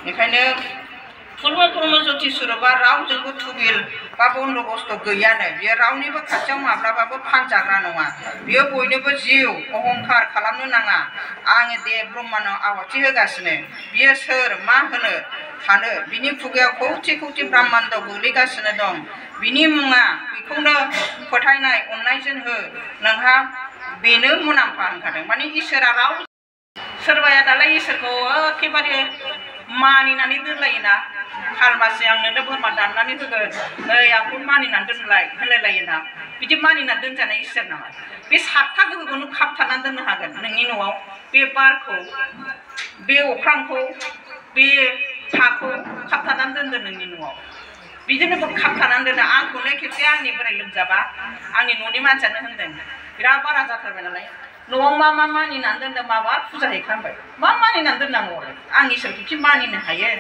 बेखायनो खुर्म खुर्म जति सुरबा रावजोंबो थुबिल बा बन्दबस्त गैयानो बियो रावनिबो खाथियाव माब्लाबाबो फानजाग्रा नङा बियो बयनोबो जिउ अहंखार खालामनो नाङा आङो दे ब्रह्मानाव आवाथि होगासिनो बियो सोर मा होनो थानो बिनि खुगायाव खौथि खौथि ब्रह्माण्ड गोग्लैगासिनो दं बिनि मुङा बेखौनो फोथायनाय अननायजों हो नोंहा बेनो मुलाम्फा होनखादों माने इसोरा राव सोरबाया दालाय इसोरखौ एखेबारे मानिनानै दोनलायोना खालमासि आंनो बोरमा दाननानै होगोन ओइ आंखौ मानिनानै दोनलाय होनलायलायोना बिदि मानिनानै दोनजानाय इसोर नामा बे सातथा गोहोखौनो खाबथानानै दोननो हागोन नोंनि न'आव बे बारखौ बे अख्रांखौ बे हाखौ खाबथानानै दोनदो नोंनि न'आव बिदिनो खाबथानानै दोनो आंखौनो खेबसे आंनि बोराय लोमजाबा आंनि न'नि मानसियानो होनदों बिराद बारा जाथारबाय नालाय न'आव मा मानिनानै दोनदों माबा फुजा हैखांबाय मा मानिनानै दोननांगौ आं इसोरखौखि मानिनो हायो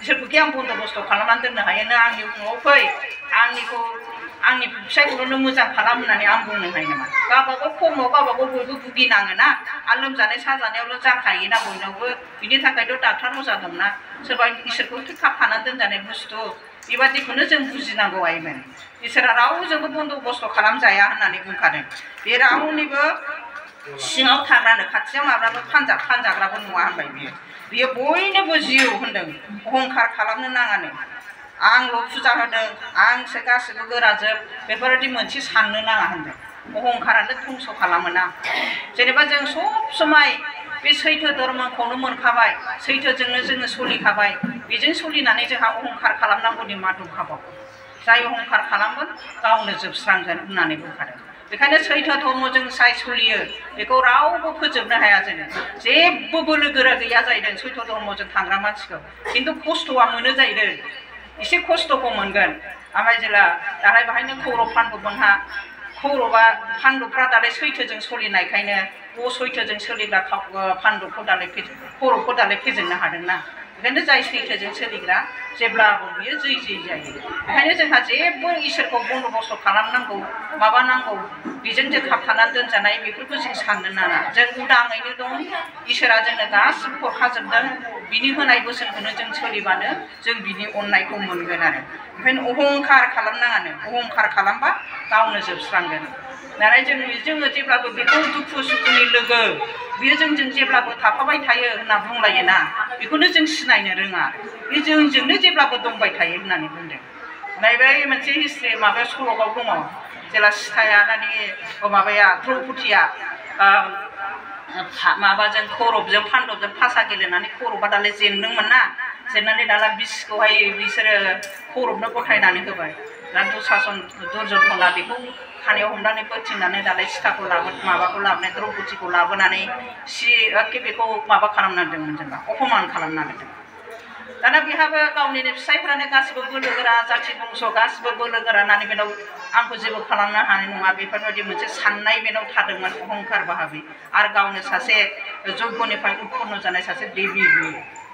इसोरखौखि आं बन्दबस्त खालामनानै दोननो हायो नों आंनि न'आव फै आंनि फिसायखौनो मोजां खालाम होननानै आं बुंनो हायो नामा गावबागाव खर्मआव गावबागाव बयबो भुगिनाङोना आरो लोमजानाय साजानायावल' जाखायोना बयनावबो बिनि थाखायथ' डाक्टार अजा दंना सोरबा इसोरखौ खाबथानानै दोनजानाय बुस्थु बेबादिखौनो जों बुजिनांगौ आइमोन इसोरा रावजोंबो बन्दबस्त खालामजाया होननानै बुंखादों बे रावनिबो सिङाव थाग्रानो खाथियाव माब्लाबो फानजाग्राबो नङा होनबाय बियो बयनोबो जिउ होनदों अहंखार खालामनो नाङानो आंल' फुजा होदों आंसो गासिबो गोराजोब बेफोरबायदि मोनसे साननो नाङा होनदों अहंखारानो धंस खालामोना जेनेबा जों सब समाय बे सैथो धर्मखौनो मोनखाबाय सैथोजोंनो जोङो सोलिखाबाय बेजों सोलिनानै जोंहा अहंखार खालामनांगौनि मा दंखाबाव जाय अहंखार खालामगोन गावनो जोबस्रांगोन होननानै बुंखादों बेखायनो सैथो धर्मजों जाय सोलियो बेखौ रावबो फोजोबनो हाया जोङो जेबो बोलो गोरा गैया जाहैदों सैथो धर्मजों थांग्रा मानसिखौ खिन्थु खस्थ'आ मोनो जाहैदों एसे खस्थ'खौ मोनगोन ओमफ्राय जेला दाहाय बाहायनो कौरब पान्डबमोनहा कौरबा पान्डबफ्रा दालाय सैथोजों सोलिनायखायनो सैथोजों सोलिग्रा पान्डबखौ दालाय कौरबखौ दालाय फेजेननो हादोंना बेखायनो जाय सैथोजों सोलिग्रा जेब्लाबो बियो जै जायो बेखायनो जोंहा जेबो इसोरखौ बन्दबस्त खालामनांगौ माबानांगौ बेजों जों खाबथानानै दोनजानाय बेफोरखौ जों साननो नाङा जों उदाङैनो दं इसोरा जोंनो गासिबो हरखाजोबदों बिनि होनाय बोसोनखौनो जों सोलिबानो जों बिनि अननायखौ मोनगोन आरो ओंखायनो अहंखार खालामनाङानो अहंखार खालामबा गावनो जोबस्रांगोन नाथाय जोङो जेब्लाबो बेखौ दुखु सुखुनि लोगो बियो जोंजों जेब्लाबो थाफाबाय थायो होनना बुंलायोना बेखौनो जों सिनायनो रोङा बे जोंजोंनो जेब्लाबो दंबाय थायो होननानै बुंदों ओमफ्राय बै मोनसे हिस्ट्रि माबायाव सल'आव दङ जेला सीताया माबाया द्रौपदीया माबाजों कौरबजों पान्डबजों फासा गेलेनानै कौरबा दालाय जेनदोंमोन ना जेननानै दाला बिसखौहाय बिसोरो कौरबनो गथायनानै होबाय दा दुर्योधना बेखौ खानायाव हमनानै बोथिंनानै दालाय सीताखौ लाबोनानै द्रौपदीखौ लाबोनानै एखे बेखौ माबा खालामनांदोंमोन जेनेबा अपमान खालामनांदों दाना बेहाबो गावनिनो फिसायफ्रानो गासिबो बोलो गोरा जाथि बंस गासिबो बोलो गोरा होननानै बेनाव आंखौ जेबो खालामनो हानाय नङा बेफोरबायदि मोनसे साननाय बेनाव थादोंमोन अहंखार भाबै आरो गावनो सासे यज्ञनिफ्राय उत्पन्न जानाय सासे देबि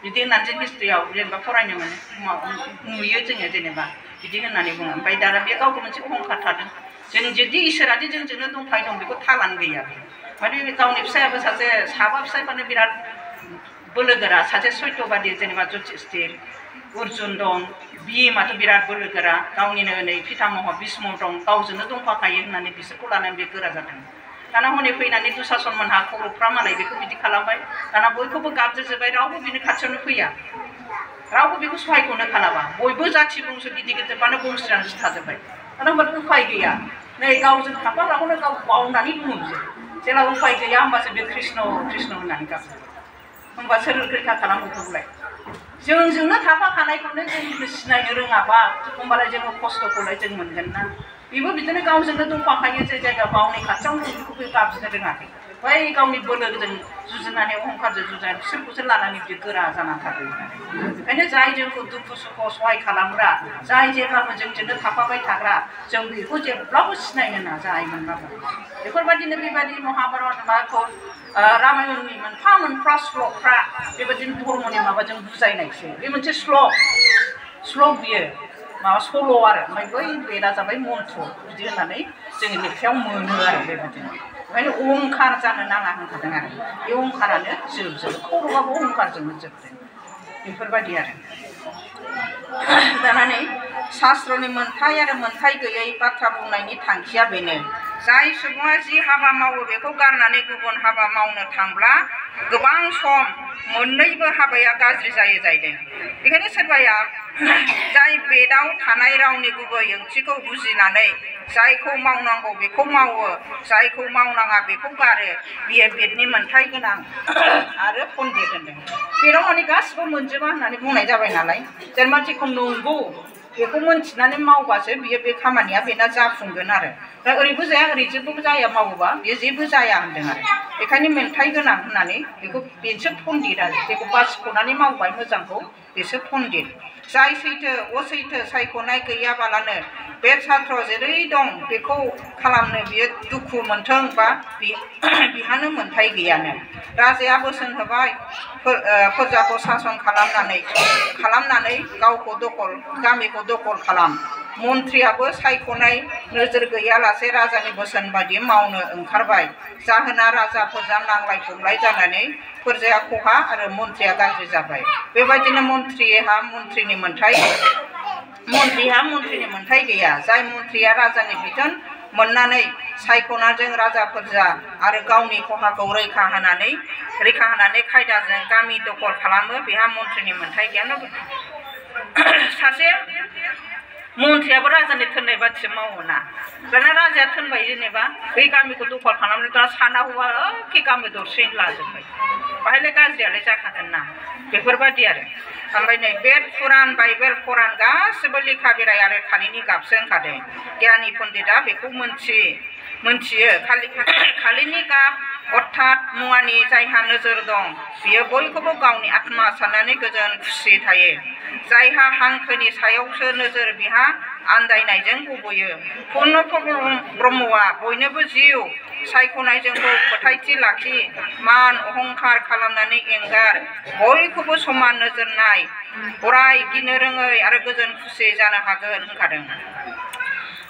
बिदि होननानै जों हिस्ट्रियाव जेनेबा फरायनो मोनो नुयो जोङो जेनेबा बिदि होननानै बुङो ओमफ्राय दाना बे गावखौ मोनसे अहंखार थादों जों जुदि इसोरादि जोंजोंनो दंफाय दं बेखौ थालानो गैया माने गावनि फिसायाबो सासे साबा फिसायफ्रानो बिराद बोलो गोरा सासे सत्यबादि जेनेबा युधिष्ठिर अर्जुन दं भीमाथ' बिराद बोलो गोरा गावनिनो नै पितामह भीष्म दं गावजोंनो दंफाखायो होननानै बिसोरखौ लानानै बे गोरा जादों दाना हनै फैनानै दुशासनमोनहा कौरबफ्रा मालाय बेखौ बिदि खालामबाय दाना बयखौबो गाबज्रिजोब्बाय रावबो बिनि खाथियावनो फैया रावबो बेखौ सहायखौनो खालामा बयबो जाथि बंस गिदिर गिदिरबानो बंसियानो थाजोब्बाय दाना होनबा उफाय गैया नै गावजों थाफाग्राखौनो गाव बावनानै बुङो बिसोर जेला उफाय गैया होमबासो बे कृष्ण होननानै गाबो होमबा सोर रैखा खालामगौलाय जोंजोंनो थाफाखानायखौनो जों सिनायनो रोङाबा होमबालाय जोङो खस्थ'खौलाय जों मोनगोन ना बेबो बिदिनो गावजोंनो दंफाखायो जे जायगायाव गावनि खाथियावनो बेखौबो गाबज्रिनो रोङाखै बै गावनि बोलोजों जुजिनानै अहंखारजों जुजिनानै बिसोरखौसो लानानै बिदि गोरा जानानै थादों बेखायनो जाय जोंखौ दुखु सुखुआव सहाय खालामग्रा जाय जेब्लाबो जोंजोंनो थाफाबाय थाग्रा जों बेखौ जेब्लाबो सिनायनो नाजायोमोनबाबो बेफोरबायदिनो बेबायदि महाभारत माखौ रामायणनि मोनफा मोनफा श्लकफ्रा बेबायदिनो धर्मनि माबाजों बुजायनायसो बे मोनसे श्लक बियो माबा सल' आरो ओमफ्राय बै बेदा जाबाय मन्त्र बिदि होननानै जोंनि लेखायाव मोनो आरो बेबायदिनो ओंखायनो अहंखार जानो नाङा होनखादों आरो बे अहंखारानो जोबजोबो कौरबाबो अहंखारजोंनो जोबदों बेफोरबायदि आरो दानानै शास्त्रनि मोनथाय आरो मोनथाय गैयै बाथ्रा बुंनायनि थांखिया बेनो जाय सुबुङा जि हाबा मावो बेखौ गारनानै गुबुन हाबा मावनो थांब्ला गोबां सम मोननैबो हाबाया गाज्रि जायो जाहैदों बेखायनो सोरबाया जाय बेदाव थानाय रावनि गुबै ओंथिखौ बुजिनानै जायखौ मावनांगौ बेखौ मावो जायखौ मावनाङा बेखौ गारो बियो बेदनि मोनथाय गोनां आरो पन्डित होनदों बेदाव माने गासिबो मोनजोबा होननानै बुंनाय जाबाय नालाय जेनेबा जेखौ नंगौ बेखौ मोनथिनानै मावबासो बियो बे खामानिया बेना जाफुंगोन आरो दा ओरैबो जाया ओरैजेबो जाया मावोबा बियो जेबो जाया होनदों आरो बेखायनो मोनथाय गोनां होननानै बेखौ बेसो पन्डित आरो जेखौ बासिख'नानै मावबाय मोजांखौ बेसो पन्डित जाय सैथो असैथो सायख'नाय गैयाबालानो बे छात्र जेरै दं बेखौ खालामनो बियो दुखु मोनथों बा बिहानो मोनथाय गैयानो राजाया बोसोन होबाय प्रजाखौ सासन खालामनानै गावखौ गामिखौ दखल खालाम मन्थ्रियाबो सायख'नाय नोजोर गैयालासे राजानि बोसोन बायदि मावनो ओंखारबाय जाहोना राजाफोरजों नांलाय खमलाय जानानै प्रजाया खहा आरो मन्थ्रिया गाज्रि जाबाय बेबायदिनो मन्थ्रिहा मन्थ्रिनि मोनथाय गैया जाय मन्थ्रिया राजानि बिथोन मोननानै सायख'नायजों राजाफोरजा आरो गावनि खहाखौ रैखा होनानै खायदाजों गामि दखल खालामो बेहा मन्थ्रिनि मोनथाय गैया सासे मन्थ्रियाबो राजानि थोननाय बादिसो मावोना दाना राजाया थोनबाय जेनेबा बै गामिखौ दखल खालामनो दा साना हौवा एखे गामि दरसेनो लाजोबबाय बाहायलाय गाज्रियालाय जाखागोन ना बेफोरबायदि आरो ओमफ्राय नै बेद पुराण बाइबेल कुरान गासिबो लेखा बिलाइ आरो खालिनि गाबसो ओंखारदों गियानि पन्डितआ बेखौ मोनथियो खालिनि गाब अर्थात मुवानि जायहा नोजोर दं बियो बयखौबो गावनि आत्मा साननानै गोजोन खुसि थायो जायहा हांखोनि सायावसो नोजोर बिहा आन्दायनायजों गबयो पुर्ण ब्रह्मआ बयनोबो जिउ सायख'नायजोंखौ फोथायथि लाखि मान अहंखार खालामनानै एंगार बयखौबो समान नोजोर नाय अराय गिनो रोङै आरो गोजोन खुसि जानो हागोन होनखादों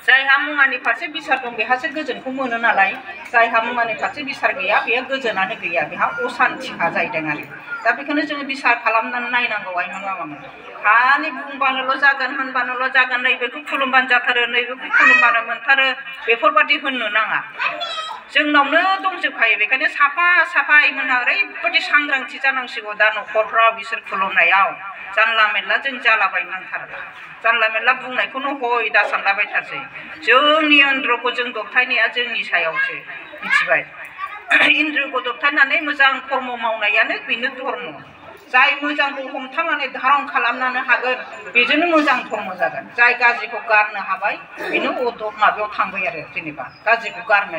जायहा मुवानि फारसे बिसार दं बेहासो गोजोनखौ मोनो नालाय जायहा मुवानि फारसे बिसार गैया बेहा गोजोनानो गैया बेहा असान्थिखा जाहैदों आरो दा बेखौनो जोङो बिसार खालामनानै नायनांगौ आइमोन बाबामोन खालि बुंबानोल' जागोन होनबानोल' जागोन नैबेखौ खुलुमबानो जाथारो नैबेखौ खुलुमबानो मोनथारो बेफोरबादि होननो नाङा जोंनावनो दंजोबखायो बेखायनो साफा आइमोनहा ओरैबायदि सांग्रांथि जानांसिगौ दा न'खरफ्राव बिसोर खुलुमनायाव जानला मेनला जों जालाबायनो नांथारला जानला मेनला बुंनायखौनो हय दा सानलाबायथारसै जोंनि इन्द्रखौ जों दबथायनाया जोंनि सायावसो मिथिबाय इन्द्रखौ दबथायनानै मोजां कर्म मावनायानो बेनो धर्म जाय मोजांखौ हमथानानै धारन खालामनो हागोन बेजोंनो मोजां धर्म जागोन जाय गाज्रिखौ गारनो हाबाय बेनो माबायाव थांबाय आरो जेनेबा गाज्रिखौ गारनो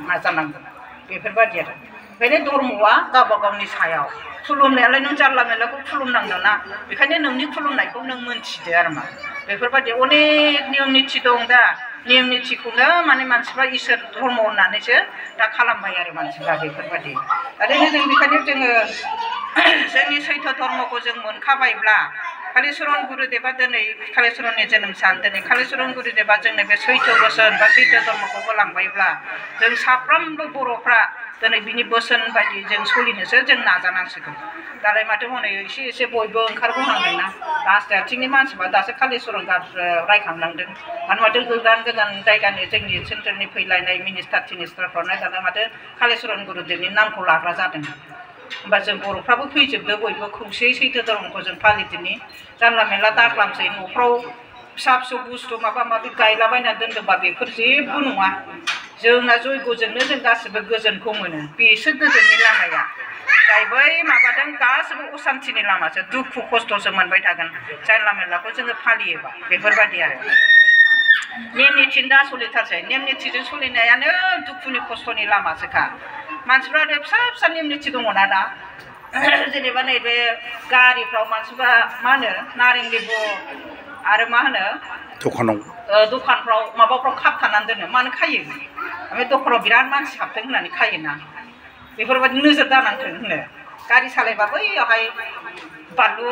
नाजानांगोन बेफोरबायदि आरो बेखायनो धर्मआ गावबा गावनि सायाव खुलुमनायालाय नों जानला मेनलाखौ खुलुमनांगौ ना बेखायनो नोंनि खुलुमनायखौ नों मोनथिदो आरो मा बेफोरबायदि अनेक नियम निथि दं दा नियम निथिखौनो माने मानसिफ्रा इसोर धर्म होननानैसो दा खालामबाय आरो मानसिफ्रा बेफोरबायदि ओरैनो जों बेखायनो जोङो जोंनि सैथो धर्मखौ जों मोनखाबायब्ला कालिचरण गुरुदेबा दिनै कालिचरणनि जोनोम सान दिनै कालिचरण गुरुदेबा जोंनो बे सैथो बोसोन बा सैथो धर्मखौ होलांबायब्ला जों साफ्रोमबो बर'फ्रा दिनै बिनि बोसोन बायदि जों सोलिनोसो जों नाजानांसिगौ दालाय माथो हनै एसे बयबो ओंखारबोनांदोंना लास्ट आथिंनि मानसिफ्रा दासो कालिचरण रायखांनांदों आरो माथो गोजान जायगानि जोंनि सेन्ट्रेलनि फैलायनाय मिनिस्टार टिनिस्टारफ्रावनो दाना माथो कालिचरण गुरुदेबनि नामखौ लाग्रा जादों होमबा जों बर'फ्राबो फैजोबदो बयबो खौसेयै सैथो धर्मखौ जों फालिदिनि जानला मेनला दाख्लामसै न'फ्राव फिसा फिसौ बुस्थु माबा माबि गायलाबायना दोनदोंबा बेफोर जेबो नङा जोंना जयग'जोंनो जों गासिबो गोजोनखौ मोनो बेसो गोजोननि लामाया जाय बै माबादों गासिबो असान्थिनि लामासो दुखु खस्थ'सो मोनबाय थागोन जानला मेनलाखौ जोङो फालियोबा बेफोरबायदि आरो नेम निथि दा सोलिथारसै नेम निथिजों सोलिनायानो दुखुनि खस्थ'नि लामासोखा मानसिफ्रा फिसा नेम निथि दङना दा जेनेबा नैबे गारिफ्राव मानसिफ्रा मा होनो नारें लेबु आरो मा होनो दखानफ्राव माबाफ्राव खाबथानानै दोनो मानो खायो ओमफ्राय दखानाव बिराद मानसि हाबथों होननानै खायोना बेफोरबायदि नोजोर दानांथों होनो गारि सालायबा बैयावहाय बानलु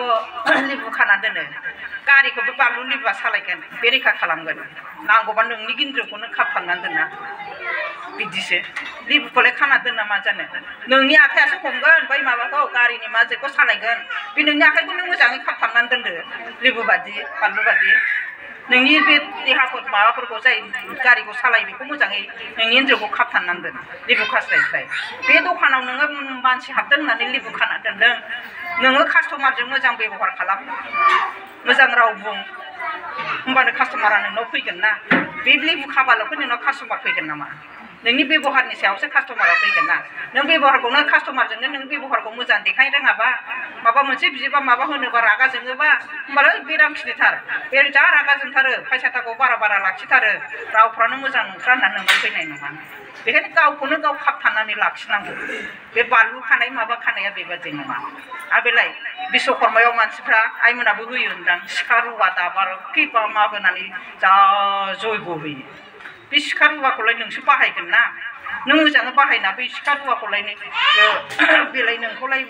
लेबु खाना दोनो गारिखौबो बानलु लेबुआ सालायगोन बे रैखा खालामगोन नांगौबा नोंनि गिन्द्रखौनो खाबथानानै दोनना बिदिसो लेबुखौलाय खाना दोनना मा जानो नोंनि आखायासो हमगोन बै माबाखौ गारिनि माजेखौ सालायगोन बे नोंनि आखाइखौ नों मोजाङै खाबथाबनानै दोनदो लेबु बादि बानलु बादि नोंनि बे देहाफोर माबाफोरखौ जाय गारिखौ सालायो बेखौ मोजाङै नोंनि एन्जरखौ खाबथाबनानै दोन लेबु खास्लायस्लाय बे दखानाव नोङो मानसि हाबदों होननानै लेबु खाना दोनदों नोङो कास्टमारजों मोजां बेब'हार खालाम मोजां राव बुं होमबानो कास्टमारा नोंनाव फैगोन ना बे लेबु खाबाल'खौ नोंनाव कास्टमार फैगोन नामा नोंनि बेब'हारनि सायावसो कास्टमारा फैगोन ना नों बेब'हारखौ नों कास्टमारजोंनो नों बेब'हारखौ मोजां देखायनो रोङाबा माबा मोनसे बियोबा माबा होनोबा रागा जोङोबा होमबालाय बेराम खिनिथार बे जा रागा जोंथारो फैसा थाखाखौ बारा लाखिथारो रावफ्रानो मोजां नंथ्रा होननानै नोंनाव फैनाय नङा बेखायनो गावखौनो गाव खाबथानानै लाखिनांगौ बे बानलु खानाय माबा खानाया बेबादि नङा आरो बेलाय बिश्वकर्मायाव मानसिफ्रा आइमोनाबो होयो होनदां सिखा रुवा दाबार किबा मा होनानै जा जयग' होयो बे सिखा रुवाखौलाय नोंसो बाहायगोन ना नों मोजाङै बाहायना बे सिखा रुवाखौलाय बेलाय नोंखौलाय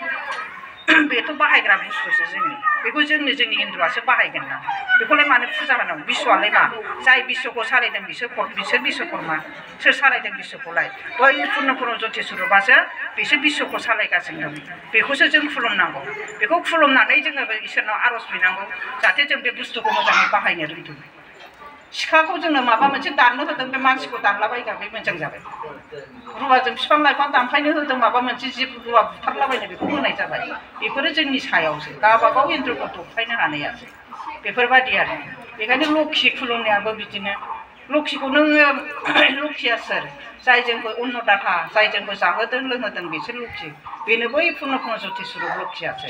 बेथ' बाहायग्रा बुस्थुसो बेखौ जोंनि हिन्दुआसो बाहायगोन ना बेखौलाय मानो फुजा होनांगौ बिश्वआलाय मा जाय बिश्वखौ सालायदों बिसोर बिश्वकर्मा सोर सालायदों बिश्वखौलाय बै पुर्णपुर्न ज्योति स्वरूपआसो बिसोर बिश्वखौ सालायगासिनो दं बेखौसो जों खुलुमनांगौ बेखौ खुलुमनानै जोङो इसोरनाव आर'ज बिनांगौ जाहाथे जों बे बुस्थुखौ मोजाङै बाहायनो रोंथों सिखाखौ जोंनो माबा मोनसे दाननो होदों बे मानसिखौ दानलाबायग्रा बे मोजां जाबाय रुवाजों बिफां लाइफां दानफायनो होदों माबा मोनसे जिब रुवा बुथारलाबायनो बेखौ होनाय जाबाय बेफोरो जोंनि सायावसो गावबागाव एन्जरखौ दबथायनो हानायासो बेफोरबायदि आरो बेखायनो लक्षि खुलुमनायाबो बिदिनो लक्षिखौ नोङो लक्षिया सोर जाय जोंखौ अन्नदाता जाय जोंखौ जाहोदों लोंहोदों बिसोर लक्षि बेनो बै पुर्णपुर्न ज्योति स्वरूप लक्षियासो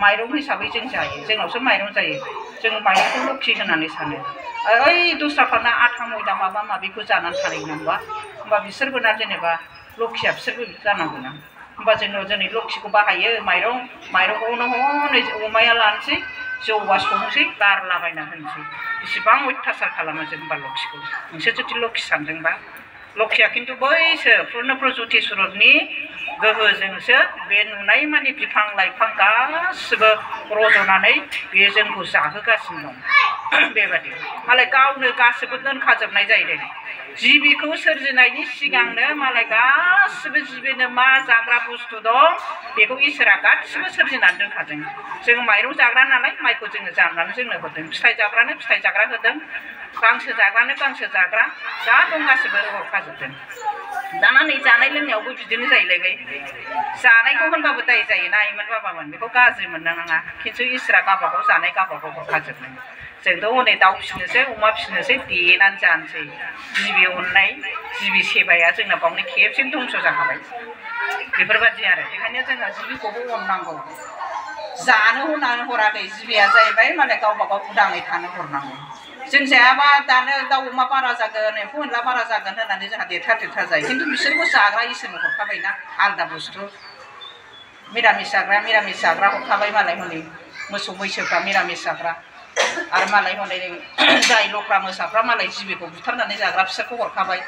माइरं हिसाबै जों जायो जोंनावसो माइरं जायो जों माइरंखौ लक्षि होननानै सानो ओइ दस्राफ्राना आथा मैदा माबा माबिखौ जानानै थानाय नंबा होमबा बिसोरबो ना जेनेबा लक्षिया बिसोरबो जानांगौ ना होमबा जोङो दिनै लक्षिखौ बाहायो माइरंखौनो हनै अमाया लानोसै जौवा संसै गारलाबायना होनोसै बेसेबां अयथासार खालामो जों होमबा लक्षिखौ नोंसोर जुदि लक्षि सानदोंबा लक्षिया खिन्थु बैसो पुर्णपुर्न ज्योति स्वरूपनि गोहोजोंसो बे नुनाय मानि बिफां लाइफां गासिबो रज'नानै बेयो जोंखौ जाहोगासिनो दं बेबादि मालाय गावनो गासिबो दोनखाजोबनाय जाहैदों जिबिखौ सोरजिनायनि सिगांनो मालाय गासिबो जिबिनो मा जाग्रा बुस्थु दं बेखौ इसोरा गासिबो सोरजिनानै दोनखादों जों माइरं जाग्रा नालाय माइखौ जोङो जानानै जोंनो होदों फिथाइ जाग्रानो फिथाइ जाग्रा होदों गांसो जाग्रानो गांसो जाग्रा जा दं गासिबो हरखाजोबदों दाना नै जानाय लोंनायावबो बिदिनो जाहैलायबाय जानायखौ होनबाबो दाय जायोना आइमोन बाबामोन बेखौ गाज्रि मोननो नाङा खिन्थु इसोरा गावबागाव जानाय गावबागाव हरखाजोबदों जोंथ' हनै दाउ फिसिनोसै अमा फिसिनोसै देनानै जानोसै जिबि अननाय जिबि सेबाया जोंना बावनो खेबसेनो धंस' जाखाबाय बेफोरबायदि आरो बेखायनो जोङो जिबिखौबो अननांगौ जानो होनानै हराखै जिबिया जाहैबाय मालाय गावबागाव उदाङै थानो हरनांगौ जों जायाबा दानो दाउ अमा बारा जागोन एम्फौ एनला बारा जागोन होननानै जोंहा देरथार जायो खिन्थु बिसोरबो जाग्रा इसोरनो हरखाबायना आलदा बुस्थु मिरामिस जाग्रा हरखाबाय मालाय हनै मोसौ मैसोफ्रा मिरामिस जाग्रा आरो मालाय हनै जाय लख्रा मोसाफ्रा मालाय जिबिखौ बुथारनानै जाग्रा बिसोरखौ हरखाबाय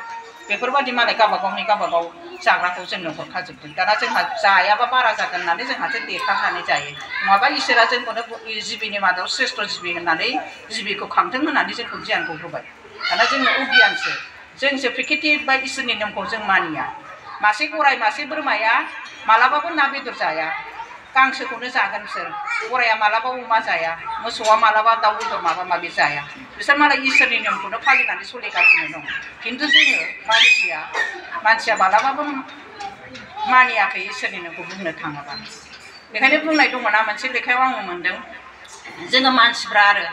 बेफोरबायदि मालाय गावबागाव जाग्राखौ जोंनो हरखाजोबदों दाना जोंहा जायाबा बारा जागोन होननानै जोंहासो देखारनानै जायो नङाबा इसोरा जोंखौनो जिबिनि मादाव श्रेष्ठ जिबि होननानै जिबिखौ खांथों होननानै जोंखौ गियानखौ होबाय दाना जोंनो अगियानसो जोंसो प्रकृति बा इसोरनि नेमखौ जों मानिया मासे गराय मासे बोरमाया मालाबाबो ना बेदर जाया गांसोखौनो जागोन बिसोर गराया मालाबा अमा जाया मोसौआ मालाबा दाउ बेदर माबा माबि जाया बिसोर मालाय इसोरनि नेमखौनो फालिनानै सोलिगासिनो दं खिन्थु जोङो मानसिया मालाबाबो मानियाखै इसोरनि नेमखौ बुंनो थाङोबा बेखायनो बुंनाय दङना मोनसे लेखायाव आङो मोन्दों जोङो मानसिफ्रा आरो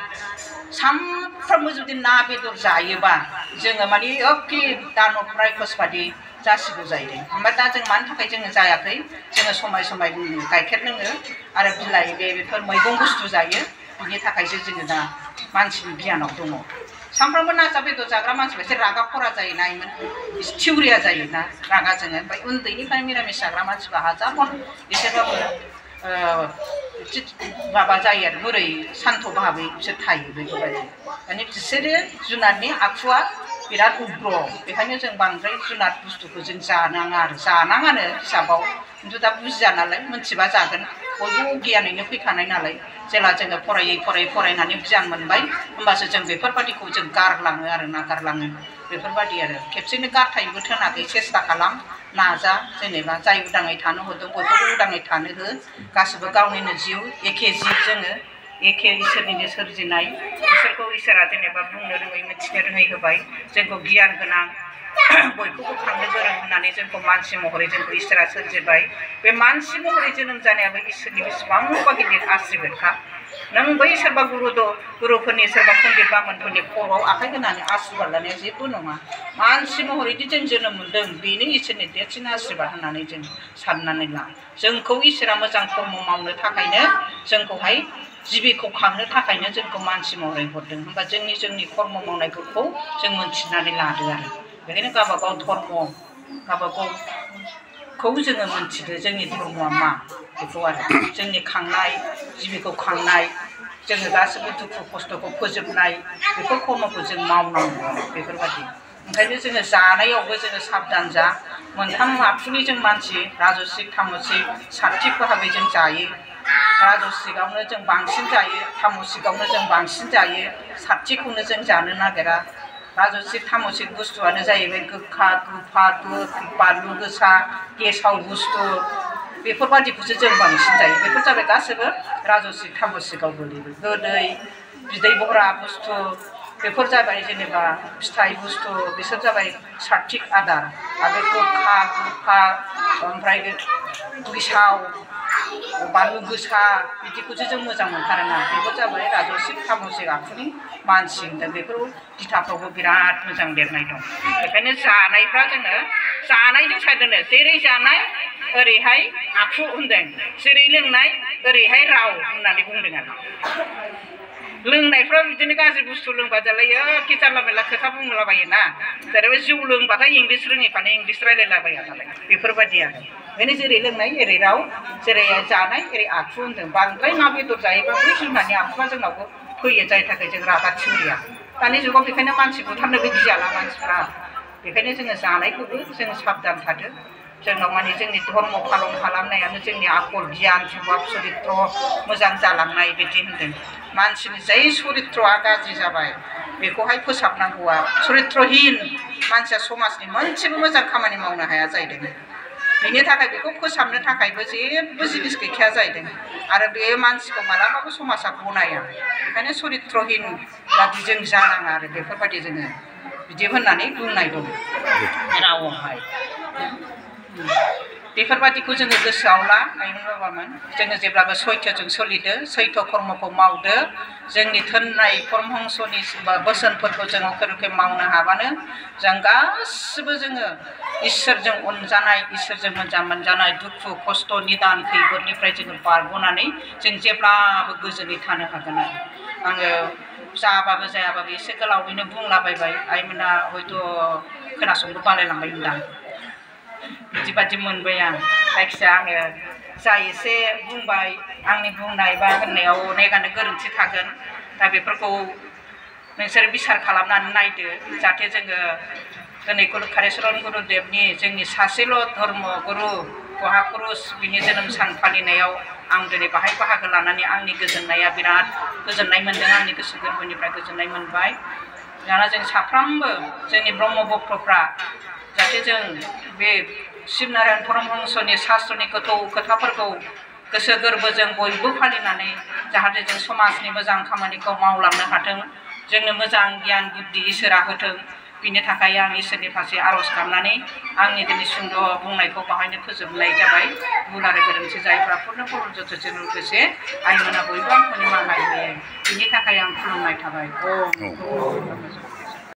सानफ्रोमबो जुदि ना बेदर जायोबा जोङो माने एखे दानब रायखस बादि जासिगौ जाहैदों ओमफ्राय दा जों मानि थाखाय जोङो जायाखै जोङो समाय गाइखेर लोङो आरो बिलाइ बेफोर मैगं बुस्थु जायो बिनि थाखायसो जोङो दा मानसिनि गियानाव दङ सानफ्रोमबो ना बेदर जाग्रा मानसिफ्रा एसे रागा खरा जायोना एसे थिउरिया जायोना रागा जोङो ओमफ्राय उन्दैनिफ्राय मिरामिस जाग्रा मानसिफ्रा हाजारमन बिसोरबाबो माबा जायो आरो बोरै सान्थ' भाबै बिसोर थायो बेफोरबायदि माने बिसोरो जुनारनि आखुआ बिराद उग्र बेखायनो जों बांद्राय जुनार बुस्थुखौ जों जानाङा आरो जानाङानो हिसाबाव खिन्थु दा बुजिया नालाय मोनथिबा जागोन बयबो गियानैनो फैखानाय नालाय जेला जोङो फरायनानै गियान मोनबाय होमबासो जों बेफोरबायदिखौ जों गारलाङो आरो नागारलाङो बेफोरबायदि आरो खेबसेनो गारथायबो थोनाखै सेस्था खालाम नाजा जेनेबा जाय उदाङै थानो हरदों बयखौबो उदाङै थानो हो गासिबो गावनिनो जिउ एखे जिब जोङो एखे इसोरनिनो सोरजिनाय इसोरखौ इसोरा जेनेबा बुंनो रोङै मिथिनो रोङै होबाय जोंखौ गियान गोनां बयखौबो खांनो गोरों होननानै जोंखौ मानसि महरै जोंखौ इसोरा सोरजिबाय बे मानसि महरै जोनोम जानायाबो इसोरनि बेसेबांबा गिदिर आशीर्बादखा नों बै सोरबा गुरुफोरनि सोरबा पण्डित बामोनफोरनि खर'आव आखाइ होनानै आशीर्बाद लानाया जेबो नङा मानसि महरैदि जों जोनोम मोन्दों बेनो इसोरनि देरसिन आशीर्बाद होननानै जों साननानै ला जोंखौ इसोरा मोजां कर्म मावनो थाखायनो जोंखौहाय जिबिखौ खांनो थाखायनो जोंखौ मानसि महरै हरदों होमबा जोंनि कर्म मावनायफोरखौ जों मोनथिनानै लादो आरो बेखायनो गावबागाव धर्म गावबागावखौ जोङो मोनथिदो जोंनि धर्मआ मा बेखौ आरो जोंनि खांनाय जिबिखौ खांनाय जोङो गासिबो दुखु खस्थ'खौ फोजोबनाय बेफोर कर्मखौ जों मावनांगौ बेफोरबायदि ओंखायनो जोङो जानायावबो जोङो साबधान जा मोनथाम आखुनि जों मानसि राजसिक तामसिक सात्विक भाबै जों जायो राजसिकआवनो जों बांसिन जायो तामसिकआवनो जों बांसिन जायो सात्विकखौनो जों जानो नागिरा राजसिक तामसिक बुस्थुआनो जाहैबाय गोखा गोफा बानलु गोसा गेसाव बुस्थु बेफोरबादिखौसो जों बांसिन जायो बेफोर जाबाय गासैबो राजसिक तामसिकआव गोलैयो गोदै बिदै बहरा बुस्थु बेफोर जाबाय जेनेबा फिथाइ बुस्थु बिसोर जाबाय सात्विक आदार आरो गोखा गोफा ओमफ्राय गेसाव बानलु गोसा बिदिखौसो जों मोजां मोनथारोना बेफोर जाबाय राजसिक तामसिक आखुनि मानसि होनदों बेफोर गिताफ्रावबो बिराद मोजां लिरनाय दं बेखायनो जानायफ्रा जोङो जानायजों सायदोनो जेरै जानाय ओरैहाय आखु होनदों जेरै लोंनाय ओरैहाय राव होननानै बुंदों आरो लोंनायफ्रा बिदिनो गाज्रि बुस्थु लोंबा जालायो एखे जानला मेरला खोथा बुंलाबायोना जेनेबा जौ लोंबाथाय इंलिस रोङैफ्रानो इंलिस रायलायलाबाया नालाय बेफोरबायदि आरो ओंखायनो जेरै लोंनाय ओरै राव जेरै जानाय ओरै आखु होनदों बांद्राय ना बेदर जायोबा बै जुनारनि आखुआ जोंनावबो फैयो जायनि थाखाय जों रागा थिंलिया दानि जुगाव बेखायनो मानसि बुथारनोबो गियाना मानसिफ्रा बेखायनो जोङो जानायखौबो जों साबधान थादो जोंनाव माने जोंनि धर्म पालन खालामनायानो जोंनि आखल गियान स्वभाब चरित्र मोजां जालांनाय बिदि होनदों मानसिनि जाय चरित्रआ गाज्रि जाबाय बेखौहाय फोसाबनांगौआ चरित्रहीन मानसिया समाजनि मोनसेबो मोजां खामानि मावनो हाया जाहैदों बेनि थाखाय बेखौ फोसाबनो थाखायबो जेबो जिनिस गैखाया जाहैदों आरो बे मानसिखौ मालाबाबो समाजा गनाया बेखायनो चरित्रहीन बादि जों जानाङा आरो बेफोरबायदि जोङो बिदि होननानै बुंनाय दं रावआवहाय बेफोरबादिखौ जोङो गोसोआव ला आइमोन बाबामोन जोङो जेब्लाबो सैथोजों सोलिदो सैथो कर्मखौ मावदो जोंनि थोननाय परमहंसनि बोसोनफोरखौ जोङो रोखोम मावनो हाबानो जों गासिबो जोङो इसोरजों अनजानाय इसोरजों मोजां मोनजानाय दुखु खस्थ' निदान खैफोदनिफ्राय जोङो बारग'नानै जों जेब्लाबो गोजोनै थानो हागोन आङो जाबाबो जायाबाबो एसे गोलावैनो बुंलाबायबाय आइमोना हयथ' खोनासंनो बालायलांबाय होनदां बिदिबादि मोनबाय आं जायखिजाया आङो जा एसे बुंबाय आंनि बुंनाय बा होननायाव अनेकानो गोरोन्थि थागोन दा बेफोरखौ नोंसोर बिसार खालामनानै नायदो जाहाथे जोङो दिनै कालिचरन गुरुदेबनि जोंनि सासेल' धर्म गुरु महापुरुष बिनि जोनोम सान फालिनायाव आं दिनै बाहाय बाहागो लानानै आंनि गोजोननाया बिराद गोजोननाय मोनदों आंनि गोसो गोरबोनिफ्राय गोजोननाय मोनबाय दाना जों साफ्रोमबो जोंनि ब्रह्म भक्तफ्रा जाहाथे जों बे शिबनारायण परमहंसनि शास्त्रनि गोथौ खोथाफोरखौ गोसो गोरबोजों बयबो फालिनानै जाहाथे जों समाजनि मोजां खामानिखौ मावलांनो हाथों जोंनो मोजां गियान बुद्धि इसोरा होथों बिनि थाखाय आं इसोरनि फारसे आर'ज गाबनानै आंनि दिनै सुंद' बुंनायखौ बाहायनो फोजोबनाय जाबाय भुल आरो गोरोन्थि जायफ्रा पुर्न जथोजों लोगोसे आइमोना बयबो आंखौ निमाहा होयो बिनि थाखाय आं खुलुमनाय थाबाय